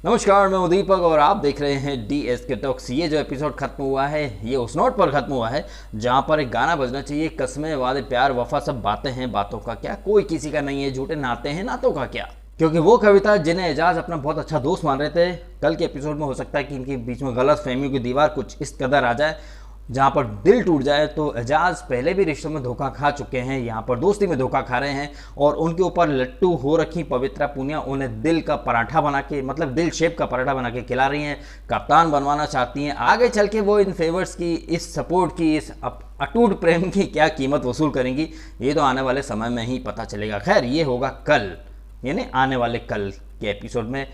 नमस्कार, मैं दीपक और आप देख रहे हैं डीएस के टॉक्स। ये जो एपिसोड खत्म हुआ है ये उस नोट पर खत्म हुआ है जहां पर एक गाना बजना चाहिए। कस्में वादे प्यार वफा सब बातें हैं, बातों का क्या, कोई किसी का नहीं है, झूठे नाते हैं नातों का क्या। क्योंकि वो कविता जिन्हें एजाज अपना बहुत अच्छा दोस्त मान रहे थे, कल के एपिसोड में हो सकता है कि इनके बीच में गलत फहमियों की दीवार कुछ इस कदर आ जाए जहाँ पर दिल टूट जाए। तो एजाज पहले भी रिश्तों में धोखा खा चुके हैं, यहाँ पर दोस्ती में धोखा खा रहे हैं और उनके ऊपर लट्टू हो रखी पवित्रा पुनिया उन्हें दिल का पराठा बना के, मतलब दिल शेप का पराठा बना के खिला रही हैं, कप्तान बनवाना चाहती हैं। आगे चल के वो इन फेवर्स की, इस सपोर्ट की, इस अटूट प्रेम की क्या कीमत वसूल करेंगी ये तो आने वाले समय में ही पता चलेगा। खैर, ये होगा कल, यानी आने वाले कल के एपिसोड में।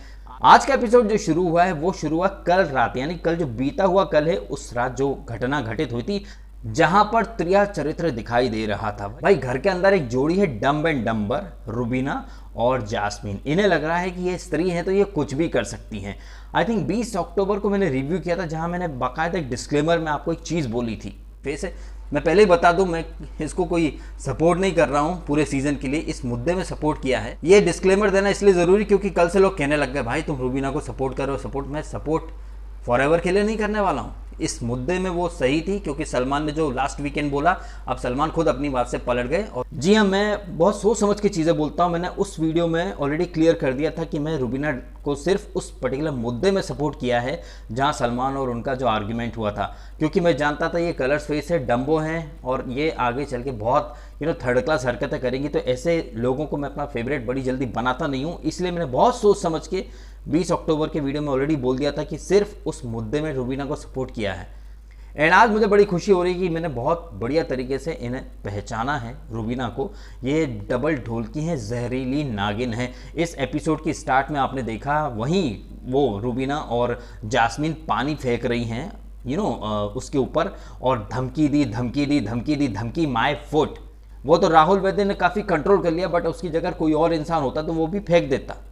आज का एपिसोड जो शुरू हुआ है वो शुरू हुआ कल रात, यानी कल जो बीता हुआ कल है उस रात जो घटना घटित हुई थी जहां पर त्रिया चरित्र दिखाई दे रहा था। भाई, घर के अंदर एक जोड़ी है, डम्ब एंड डम्बर, रुबीना और जास्मीन। इन्हें लग रहा है कि ये स्त्री है तो ये कुछ भी कर सकती हैं। आई थिंक 20 अक्टूबर को मैंने रिव्यू किया था जहां मैंने बाकायदा एक डिस्क्लेमर में आपको एक चीज़ बोली थी। वैसे मैं पहले ही बता दूं, मैं इसको कोई सपोर्ट नहीं कर रहा हूं पूरे सीजन के लिए, इस मुद्दे में सपोर्ट किया है। ये डिस्क्लेमर देना इसलिए ज़रूरी क्योंकि कल से लोग कहने लग गए भाई तुम रूबीना को सपोर्ट करो। सपोर्ट मैं सपोर्ट फॉरएवर के लिए नहीं करने वाला हूं। इस मुद्दे में वो सही थी क्योंकि सलमान ने जो लास्ट वीकेंड बोला, अब सलमान खुद अपनी बात से पलट गए। और जी हाँ, मैं बहुत सोच समझ के चीज़ें बोलता हूँ। मैंने उस वीडियो में ऑलरेडी क्लियर कर दिया था कि मैं रुबीना को सिर्फ उस पर्टिकुलर मुद्दे में सपोर्ट किया है जहाँ सलमान और उनका जो आर्ग्यूमेंट हुआ था, क्योंकि मैं जानता था ये कलर्स फेस है, डम्बो हैं और ये आगे चल के बहुत थर्ड क्लास हरकतें करेंगी। तो ऐसे लोगों को मैं अपना फेवरेट बड़ी जल्दी बनाता नहीं हूँ, इसलिए मैंने बहुत सोच समझ के 20 अक्टूबर के वीडियो में ऑलरेडी बोल दिया था कि सिर्फ उस मुद्दे में रुबीना को सपोर्ट किया है। एंड आज मुझे बड़ी खुशी हो रही है कि मैंने बहुत बढ़िया तरीके से इन्हें पहचाना है, रुबीना को। ये डबल ढोलकी हैं, जहरीली नागिन है। इस एपिसोड की स्टार्ट में आपने देखा वहीं वो रुबीना और जास्मीन पानी फेंक रही हैं उसके ऊपर, और धमकी दी धमकी दी धमकी दी धमकी माय फुट। वो तो राहुल वैद्य ने काफ़ी कंट्रोल कर लिया, बट उसकी जगह कोई और इंसान होता तो वो भी फेंक देता।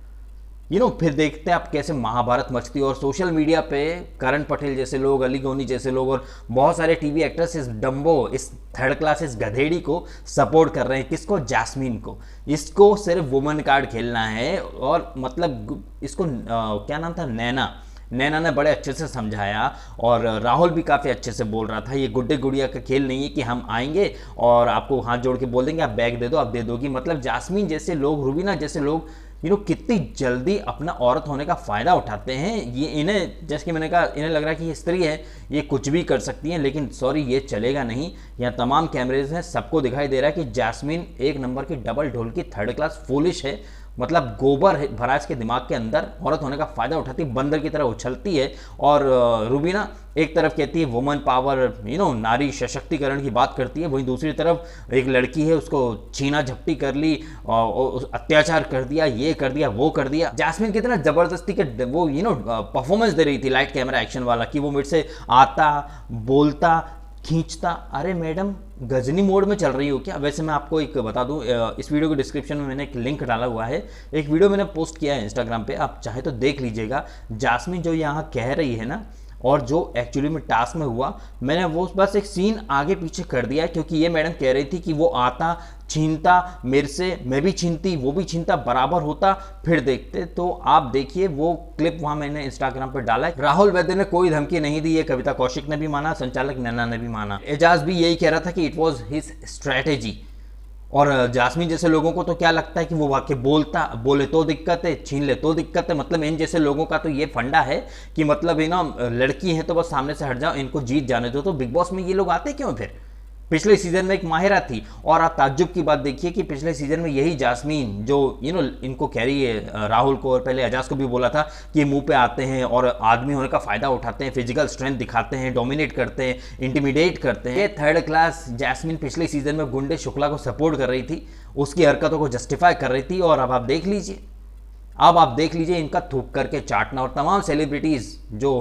फिर देखते हैं आप कैसे महाभारत मचती है। और सोशल मीडिया पे करण पटेल जैसे लोग, अली गोनी जैसे लोग और बहुत सारे टीवी एक्टर्स इस डम्बो, इस थर्ड क्लास, इस गधेड़ी को सपोर्ट कर रहे हैं। किसको? जास्मीन को। इसको सिर्फ वुमन कार्ड खेलना है। और मतलब इसको क्या नाम था, नैना ने बड़े अच्छे से समझाया और राहुल भी काफ़ी अच्छे से बोल रहा था। ये गुड्डे गुड़िया का खेल नहीं है कि हम आएंगे और आपको हाथ जोड़ के बोल देंगे आप बैग दे दो, आप दे दोगी। मतलब जास्मीन जैसे लोग, रुबीना जैसे लोग कितनी जल्दी अपना औरत होने का फ़ायदा उठाते हैं। ये इन्हें, जैसे कि मैंने कहा, इन्हें लग रहा है कि ये स्त्री है, ये कुछ भी कर सकती हैं, लेकिन सॉरी, ये चलेगा नहीं। यहाँ तमाम कैमरेज हैं, सबको दिखाई दे रहा है कि जास्मीन एक नंबर की डबल ढोल की थर्ड क्लास फूलिश है। मतलब गोबर भरा इसके दिमाग के अंदर, औरत होने का फ़ायदा उठाती, बंदर की तरह उछलती है। और रुबीना एक तरफ कहती है वुमन पावर, नारी सशक्तिकरण की बात करती है, वहीं दूसरी तरफ एक लड़की है, उसको छीना झपटी कर ली और अत्याचार कर दिया, ये कर दिया, वो कर दिया। जास्मीन कितना ज़बरदस्ती के वो परफॉर्मेंस दे रही थी लाइट कैमरा एक्शन वाला, कि वो मेरे से आता, बोलता, खींचता। अरे मैडम, गजनी मोड में चल रही हो क्या? वैसे मैं आपको एक बता दूं, इस वीडियो के डिस्क्रिप्शन में मैंने एक लिंक डाला हुआ है, एक वीडियो मैंने पोस्ट किया है इंस्टाग्राम पे, आप चाहे तो देख लीजिएगा। जास्मीन जो यहाँ कह रही है ना, और जो एक्चुअली में टास्क में हुआ, मैंने वो बस एक सीन आगे पीछे कर दिया, क्योंकि ये मैडम कह रही थी कि वो आता, छीनता मेरे से, मैं भी छीनती, वो भी छीनता, बराबर होता, फिर देखते। तो आप देखिए वो क्लिप, वहां मैंने इंस्टाग्राम पर डाला है। राहुल वैद्य ने कोई धमकी नहीं दी, ये कविता कौशिक ने भी माना, संचालक नैना ने भी माना। एजाज भी यही कह रहा था कि इट वॉज हिज स्ट्रैटेजी। और जास्मीन जैसे लोगों को तो क्या लगता है कि वो वाक्य बोले तो दिक्कत है, छीन ले तो दिक्कत है। मतलब इन जैसे लोगों का तो ये फंडा है कि मतलब लड़की है तो बस सामने से हट जाओ, इनको जीत जाने दो। तो बिग बॉस में ये लोग आते क्यों फिर? पिछले सीजन में एक माहिरा थी, और आप ताज्जुब की बात देखिए कि पिछले सीजन में यही जास्मीन जो इनको कह रही है, राहुल को और पहले एजाज को भी बोला था कि ये मुंह पे आते हैं और आदमी होने का फ़ायदा उठाते हैं, फिजिकल स्ट्रेंथ दिखाते हैं, डोमिनेट करते हैं, इंटिमिडेट करते हैं। ये थर्ड क्लास जास्मीन पिछले सीजन में गुंडे शुक्ला को सपोर्ट कर रही थी, उसकी हरकतों को जस्टिफाई कर रही थी। और अब आप देख लीजिए इनका थूक करके चाटना। और तमाम सेलिब्रिटीज़ जो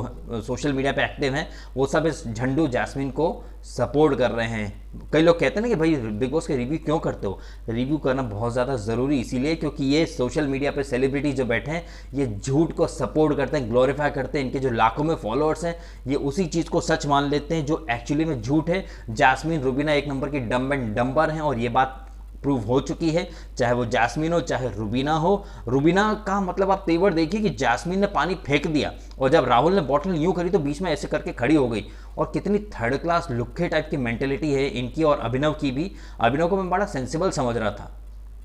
सोशल मीडिया पे एक्टिव हैं वो सब इस झंडू जास्मीन को सपोर्ट कर रहे हैं। कई लोग कहते हैं ना कि भाई बिग बॉस के रिव्यू क्यों करते हो? रिव्यू करना बहुत ज़्यादा ज़रूरी इसीलिए क्योंकि ये सोशल मीडिया पे सेलिब्रिटी जो बैठे हैं ये झूठ को सपोर्ट करते हैं, ग्लोरीफाई करते हैं। इनके जो लाखों में फॉलोअर्स हैं ये उसी चीज़ को सच मान लेते हैं जो एक्चुअली में झूठ है। जास्मीन, रुबीना एक नंबर की डम्ब एंड डम्बर हैं और ये बात प्रूव हो चुकी है, चाहे वो जैस्मिन हो चाहे रुबीना हो। रुबीना का मतलब आप तेवर देखिए कि जैस्मिन ने पानी फेंक दिया और जब राहुल ने बॉटल यूं करी तो बीच में ऐसे करके खड़ी हो गई। और कितनी थर्ड क्लास लुक्खे टाइप की मेंटेलिटी है इनकी और अभिनव की भी। अभिनव को मैं बड़ा सेंसिबल समझ रहा था,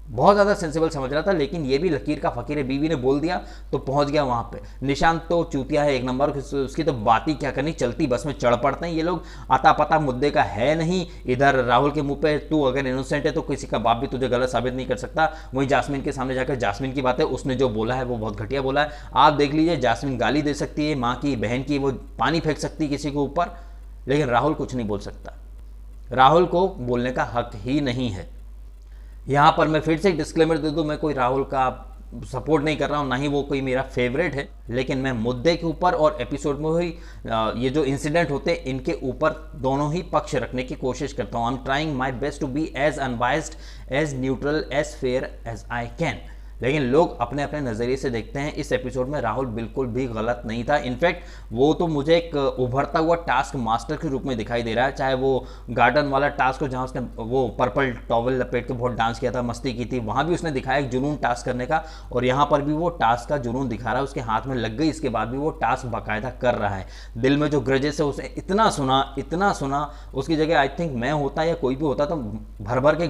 बहुत ज़्यादा सेंसिबल समझ रहा था, लेकिन ये भी लकीर का फ़कीर है, बीवी ने बोल दिया तो पहुंच गया वहाँ पे। निशांत तो चूतिया है एक नंबर, उसकी तो बात ही क्या करनी, चलती बस में चढ़ पड़ते हैं ये लोग। आता पता मुद्दे का है नहीं, इधर राहुल के मुंह पे तू अगर इनोसेंट है तो किसी का बाप भी तुझे गलत साबित नहीं कर सकता। वहीं जास्मिन के सामने जाकर जास्मिन की बात है, उसने जो बोला है वो बहुत घटिया बोला है। आप देख लीजिए, जास्मिन गाली दे सकती है माँ की, बहन की, वो पानी फेंक सकती है किसी के ऊपर, लेकिन राहुल कुछ नहीं बोल सकता। राहुल को बोलने का हक ही नहीं है। यहाँ पर मैं फिर से एक डिस्क्लेमर दे दूँ, मैं कोई राहुल का सपोर्ट नहीं कर रहा हूँ, ना ही वो कोई मेरा फेवरेट है, लेकिन मैं मुद्दे के ऊपर और एपिसोड में ही ये जो इंसिडेंट होते हैं इनके ऊपर दोनों ही पक्ष रखने की कोशिश करता हूँ। I am trying my best to be as unbiased, as neutral, as fair as I can. लेकिन लोग अपने अपने नज़रिए से देखते हैं। इस एपिसोड में राहुल बिल्कुल भी गलत नहीं था, इनफैक्ट वो तो मुझे एक उभरता हुआ टास्क मास्टर के रूप में दिखाई दे रहा है। चाहे वो गार्डन वाला टास्क हो जहाँ उसने वो पर्पल टॉवल लपेट के बहुत डांस किया था, मस्ती की थी, वहाँ भी उसने दिखाया एक जुनून टास्क करने का, और यहाँ पर भी वो टास्क का जुनून दिखा रहा है। उसके हाथ में लग गई, इसके बाद भी वो टास्क बाकायदा कर रहा है। दिल में जो ग्रजेस है उसे इतना सुना, उसकी जगह आई थिंक मैं होता या कोई भी होता तो भर भर के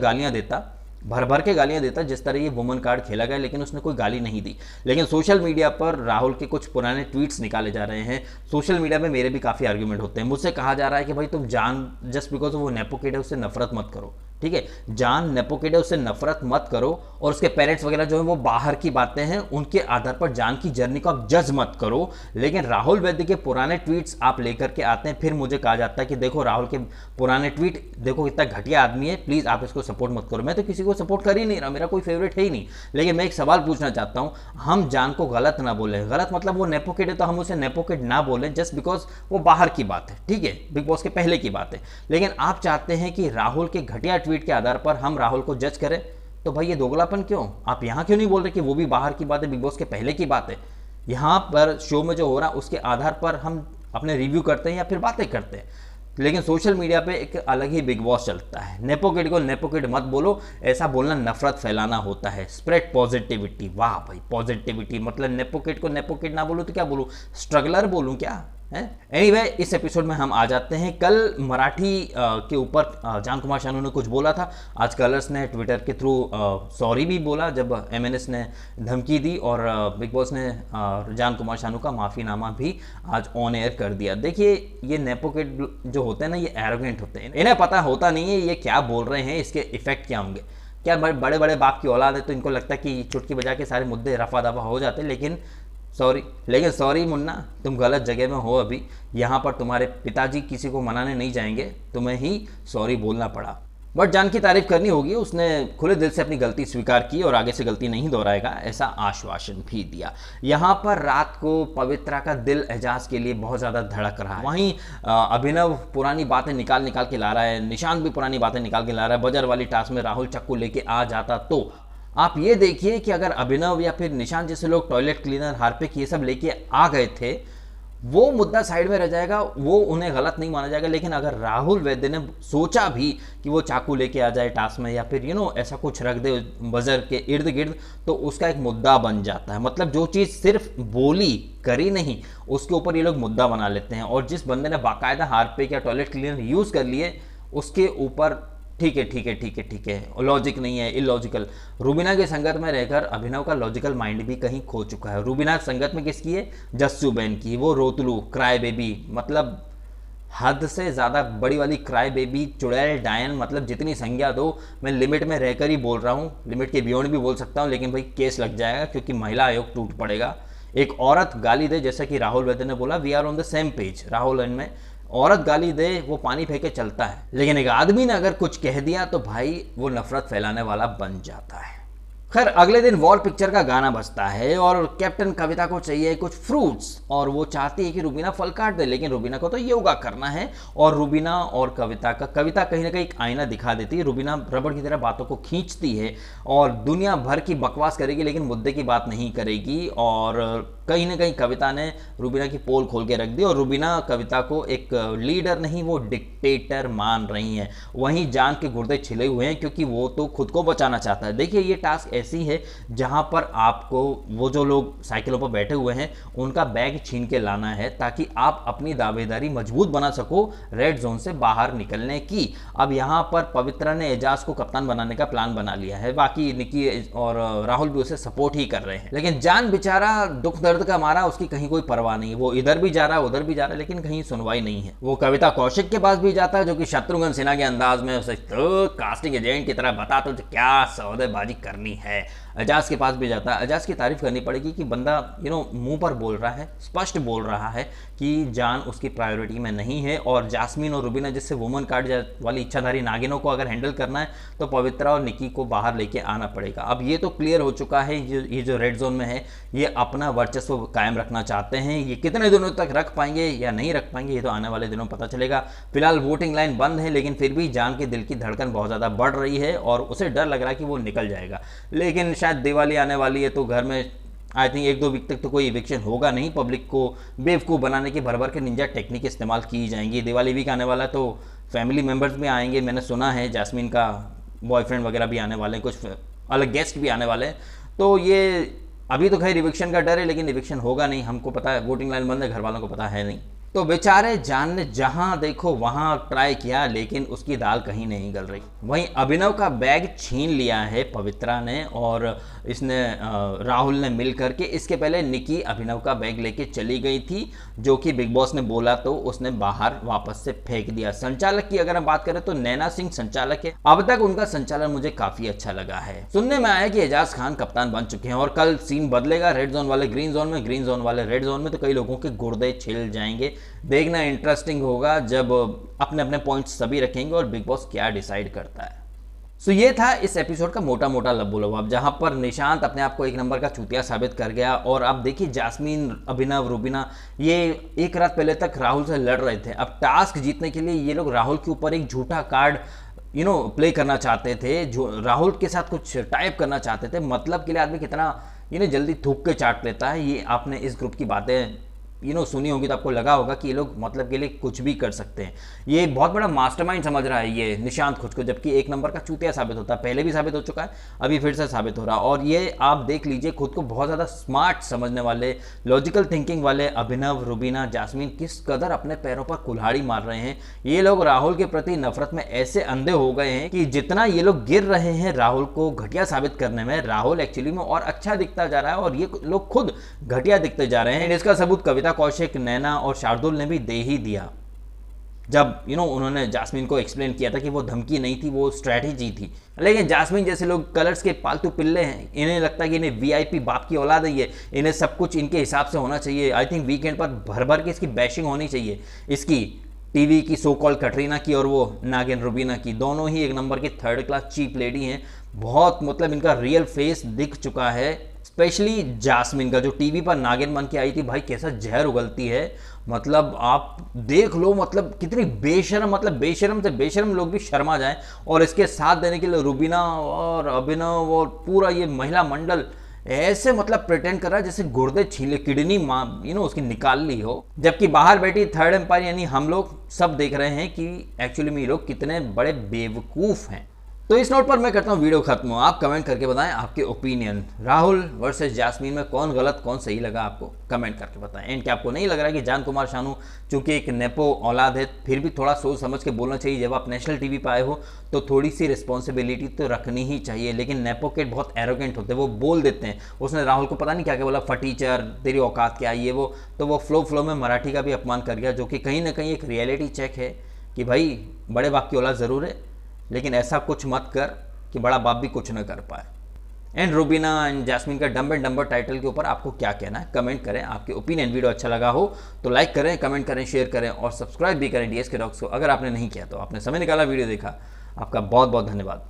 गालियाँ देता जिस तरह ये वुमन कार्ड खेला गया, लेकिन उसने कोई गाली नहीं दी। लेकिन सोशल मीडिया पर राहुल के कुछ पुराने ट्वीट्स निकाले जा रहे हैं। सोशल मीडिया में मेरे भी काफ़ी आर्ग्यूमेंट होते हैं। मुझसे कहा जा रहा है कि भाई तुम जान जस्ट बिकॉज वो नेपो किड है उससे नफरत मत करो, ठीक है, जान नेपो किड है उससे नफरत मत करो, और उसके पेरेंट्स वगैरह जो है वो बाहर की बातें हैं, उनके आधार पर जान की जर्नी को आप जज मत करो। लेकिन राहुल वैद्य के पुराने ट्वीट्स आप लेकर के आते हैं, फिर मुझे कहा जाता है कि देखो राहुल के पुराने ट्वीट देखो कितना घटिया आदमी है, प्लीज़ आप इसको सपोर्ट मत करो। मैं तो किसी को सपोर्ट कर ही नहीं रहा, मेरा कोई फेवरेट है ही नहीं। लेकिन मैं एक सवाल पूछना चाहता हूँ, हम जान को गलत ना बोले, गलत मतलब वो नेपो किड है तो हम उसे नेपो किड ना बोलें जस्ट बिकॉज वो बाहर की बात है, ठीक है, बिग बॉस के पहले की बात है। लेकिन आप चाहते हैं कि राहुल के घटिया ट्वीट के आधार पर हम राहुल को जज करें, तो भाई ये दोगलापन क्यों? आप यहाँ क्यों नहीं बोल रहे कि वो भी बाहर की बात है, बिग बॉस के पहले की बात है? यहाँ पर शो में जो हो रहा है उसके आधार पर हम अपने रिव्यू करते हैं या फिर बातें करते हैं। लेकिन सोशल मीडिया पे एक अलग ही बिग बॉस चलता है। नेपो किड को नेपो किड मत बोलो, ऐसा बोलना नफरत फैलाना होता है। स्प्रेड पॉजिटिविटी, वाह भाई पॉजिटिविटी, मतलब नेपो किड को नेपो किड ना बोलूँ तो क्या बोलूँ, स्ट्रगलर बोलूँ क्या है? एनीवे, इस एपिसोड में हम आ जाते हैं। कल मराठी के ऊपर जान कुमार शानू ने कुछ बोला था, आज कलर्स ने ट्विटर के थ्रू सॉरी भी बोला जब एमएनएस ने धमकी दी, और बिग बॉस ने जान कुमार शानू का माफ़ीनामा भी आज ऑन एयर कर दिया। देखिए, ये नेपो किड जो होते हैं ना, ये एरोगेंट होते हैं, इन्हें पता होता नहीं है ये क्या बोल रहे हैं, इसके इफेक्ट क्या होंगे। क्या बड़े बड़े बाप की औलाद है तो इनको लगता है कि चुटकी बजा के सारे मुद्दे रफा दफा हो जाते हैं। लेकिन सॉरी मुन्ना, तुम गलत जगह में हो अभी। यहाँ पर तुम्हारे पिताजी किसी को मनाने नहीं जाएंगे, तुम्हें ही सॉरी बोलना पड़ा। बट जान की तारीफ करनी होगी, उसने खुले दिल से अपनी गलती स्वीकार की और आगे से गलती नहीं दोहराएगा ऐसा आश्वासन भी दिया। यहाँ पर रात को पवित्रा का दिल एजाज के लिए बहुत ज़्यादा धड़क रहा है। वहीं अभिनव पुरानी बातें निकाल के ला रहा है, निशांत भी पुरानी बातें निकाल के ला रहा है। बजर वाली टास्क में राहुल चक्कू लेके आ जाता तो आप ये देखिए कि अगर अभिनव या फिर निशांत जैसे लोग टॉयलेट क्लीनर, हार्पिक ये सब लेके आ गए थे, वो मुद्दा साइड में रह जाएगा, वो उन्हें गलत नहीं माना जाएगा। लेकिन अगर राहुल वैद्य ने सोचा भी कि वो चाकू लेके आ जाए टास्क में या फिर ऐसा कुछ रख दे बजर के इर्द गिर्द, तो उसका एक मुद्दा बन जाता है। मतलब जो चीज़ सिर्फ बोली करी नहीं, उसके ऊपर ये लोग मुद्दा बना लेते हैं। और जिस बंदे ने बाकायदा हार्पिक या टॉयलेट क्लीनर यूज़ कर लिए, उसके ऊपर ठीक है, लॉजिक नहीं है, इलॉजिकल। रूबीना के संगत में रहकर अभिनव का लॉजिकल माइंड भी कहीं खो चुका है। रूबीना संगत में किसकी है? जस्सू बहन की। वो रोतलू क्राई बेबी, मतलब हद से ज़्यादा बड़ी वाली क्राई बेबी, चुड़ैल डायन, मतलब जितनी संज्ञा दो, मैं लिमिट में रहकर ही बोल रहा हूँ, लिमिट के बियॉन्ड भी बोल सकता हूँ, लेकिन भाई केस लग जाएगा क्योंकि महिला आयोग टूट पड़ेगा। एक औरत गाली दे, जैसा कि राहुल वैद्य ने बोला, we are on the same page. Rahul and में औरत गाली दे वो पानी फेंके चलता है, लेकिन एक आदमी ने अगर कुछ कह दिया तो भाई वो नफरत फैलाने वाला बन जाता है। खैर, अगले दिन वॉल पिक्चर का गाना बजता है और कैप्टन कविता को चाहिए कुछ फ्रूट्स, और वो चाहती है कि रुबीना फल काट दे, लेकिन रुबीना को तो योगा करना है। और रुबीना और कविता कहीं ना कहीं एक आईना दिखा देती है। रुबीना रबड़ की तरह बातों को खींचती है और दुनिया भर की बकवास करेगी, लेकिन मुद्दे की बात नहीं करेगी। और कहीं ना कहीं कविता ने रूबीना की पोल खोल के रख दी और रूबीना कविता को एक लीडर नहीं, वो डिक्टेटर मान रही हैं। वहीं जान के गुर्दे छिले हुए हैं क्योंकि वो तो खुद को बचाना चाहता है। देखिए ये टास्क ऐसी है जहां पर आपको वो जो लोग साइकिलों पर बैठे हुए हैं उनका बैग छीन के लाना है ताकि आप अपनी दावेदारी मजबूत बना सको रेड जोन से बाहर निकलने की। अब यहां पर पवित्रा ने एजाज को कप्तान बनाने का प्लान बना लिया है, बाकी निकी और राहुल भी उसे सपोर्ट ही कर रहे हैं। लेकिन जान बेचारा दुख दर्द का मारा, उसकी कहीं कोई परवाह नहीं है। वो इधर भी जा रहा है उधर भी जा रहा है लेकिन कहीं सुनवाई नहीं है। वो कविता कौशिक के पास भी जाता है जो कि शत्रुघ्न सिन्हा के अंदाज में उसे तो कास्टिंग एजेंट की तरह बता तो क्या सौदेबाजी करनी है। एजाज के पास भी जाता है। एजाज की तारीफ करनी पड़ेगी कि बंदा मुंह पर बोल रहा है, स्पष्ट बोल रहा है कि जान उसकी प्रायोरिटी में नहीं है और जास्मीन और रूबीना जैसे वुमन कार्ड वाली इच्छाधारी नागिनों को अगर हैंडल करना है तो पवित्रा और निकी को बाहर लेके आना पड़ेगा। अब ये तो क्लियर हो चुका है, ये जो रेड जोन में है ये अपना वर्चस्व कायम रखना चाहते हैं। ये कितने दिनों तक रख पाएंगे या नहीं रख पाएंगे ये तो आने वाले दिनों में पता चलेगा। फिलहाल वोटिंग लाइन बंद है लेकिन फिर भी जान के दिल की धड़कन बहुत ज़्यादा बढ़ रही है और उसे डर लग रहा है कि वो निकल जाएगा। लेकिन शायद दिवाली आने वाली है तो घर में आई थिंक 1-2 वीक तक तो कोई इविक्शन होगा नहीं। पब्लिक को बेवकूफ़ बनाने की भर के निंजा टेक्निक इस्तेमाल की जाएंगी। दिवाली वीक आने वाला है तो फैमिली मेम्बर्स भी आएंगे। मैंने सुना है जास्मीन का बॉयफ्रेंड वगैरह भी आने वाले हैं, कुछ अलग गेस्ट भी आने वाले हैं। तो ये अभी तो खैर इविक्शन का डर है लेकिन इविक्शन होगा नहीं, हमको पता है। वोटिंग लाइन बंद है, घर वालों को पता है नहीं। तो बेचारे जान ने जहां देखो वहां ट्राई किया लेकिन उसकी दाल कहीं नहीं गल रही। वहीं अभिनव का बैग छीन लिया है पवित्रा ने और इसने राहुल ने मिल करके। इसके पहले निकी अभिनव का बैग लेके चली गई थी जो कि बिग बॉस ने बोला तो उसने बाहर वापस से फेंक दिया। संचालक की अगर हम बात करें तो नैना सिंह संचालक है। अब तक उनका संचालन मुझे काफी अच्छा लगा है। सुनने में आया कि एजाज खान कप्तान बन चुके हैं और कल सीन बदलेगा, रेड जोन वाले ग्रीन जोन में, ग्रीन जोन वाले रेड जोन में। तो कई लोगों के गुर्दे छिल जाएंगे। देखना इंटरेस्टिंग होगा जब अपने अपने पॉइंट्स सभी रखेंगे और बिग बॉस क्या डिसाइड करता है। सो ये था इस एपिसोड का मोटा मोटा लबोलबाब, जहां पर निशांत अपने आप को एक नंबर का चूतिया साबित कर गया। और अब देखिए जास्मीन, अभिनव, रूबीना ये एक रात पहले तक राहुल से लड़ रहे थे। अब टास्क जीतने के लिए ये लोग राहुल के ऊपर एक झूठा कार्ड प्ले करना चाहते थे, जो राहुल के साथ कुछ टाइप करना चाहते थे। मतलब के लिए आदमी कितना जल्दी थूक के चाट लेता है। ये आपने इस ग्रुप की बातें सुनी होगी तो आपको लगा होगा कि ये लोग मतलब के लिए कुछ भी कर सकते हैं। ये बहुत बड़ा मास्टरमाइंड समझ रहा है ये निशांत खुद को, जबकि एक नंबर का चूतिया साबित होता है। पहले भी साबित हो चुका है, अभी फिर से साबित हो रहा। और ये आप देख लीजिए, खुद को बहुत ज़्यादा स्मार्ट समझने वाले, लॉजिकल थिंकिंग वाले अभिनव, रूबीना, जास्मीन किस कदर अपने पैरों पर कुल्हाड़ी मार रहे हैं। ये लोग राहुल के प्रति नफरत में ऐसे अंधे हो गए हैं कि जितना ये लोग गिर रहे हैं राहुल को घटिया साबित करने में, राहुल एक्चुअली में और अच्छा दिखता जा रहा है और ये लोग खुद घटिया दिखते जा रहे हैं। इसका सबूत कविता कौशिक, नैना और शार्दुल ने भी दे ही दिया जब उन्होंने जास्मीन को एक्सप्लेन किया था कि वो धमकी नहीं थी, वो स्ट्रैटेजी थी। लेकिन जास्मीन जैसे लोग कलर्स के पालतू पिल्ले हैं, इन्हें लगता है कि इन्हें वीआईपी बाप की औलाद है, ये इन्हें सब कुछ इनके हिसाब से होना चाहिए। आई थिंक वीकेंड पर भर भर के इसकी बैशिंग होनी चाहिए, इसकी टीवी की सो कॉल कटरीना की और वो नागिन रूबीना की। दोनों ही एक नंबर की थर्ड क्लास चीप लेडी हैं। बहुत मतलब इनका रियल फेस दिख चुका है। स्पेशली जास्मीन का जो टीवी पर नागिन बन के आई थी, भाई कैसा जहर उगलती है। मतलब आप देख लो, मतलब कितनी बेशर्म, मतलब बेशर्म से बेशर्म लोग भी शर्मा जाएं। और इसके साथ देने के लिए रूबीना और अभिनव और पूरा ये महिला मंडल ऐसे मतलब प्रिटेंड कर रहा है जैसे गुर्दे छीले, किडनी उसकी निकाल ली हो। जबकि बाहर बैठी थर्ड एम्पायर यानी हम लोग सब देख रहे हैं कि एक्चुअली में ये लोग कितने बड़े बेवकूफ़ हैं। तो इस नोट पर मैं करता हूँ वीडियो खत्म। आप कमेंट करके बताएं आपके ओपिनियन, राहुल वर्सेस जास्मीन में कौन गलत कौन सही लगा आपको, कमेंट करके बताएं। एंड क्या आपको नहीं लग रहा है कि जान कुमार शानू चूंकि एक नेपो औलाद है, फिर भी थोड़ा सोच समझ के बोलना चाहिए। जब आप नेशनल टीवी पर आए हो तो थोड़ी सी रिस्पॉन्सिबिलिटी तो रखनी ही चाहिए। लेकिन नेपो किड बहुत एरोगेंट होते हैं, वो बोल देते हैं। उसने राहुल को पता नहीं क्या क्या बोला, फटीचर, तेरी औकात क्या, ये वो। तो वो फ्लो में मराठी का भी अपमान कर गया, जो कि कहीं ना कहीं एक रियलिटी चेक है कि भाई बड़े बाप की औलाद ज़रूर है लेकिन ऐसा कुछ मत कर कि बड़ा बाप भी कुछ न कर पाए। एंड रूबीना एंड जास्मीन का डम्ब एंड डम्बर टाइटल के ऊपर आपको क्या कहना है, कमेंट करें आपके ओपिनियन। वीडियो अच्छा लगा हो तो लाइक करें, कमेंट करें, शेयर करें और सब्सक्राइब भी करें डीएसके डॉग्स को। अगर आपने नहीं किया तो आपने समय निकाला, वीडियो देखा, आपका बहुत बहुत धन्यवाद।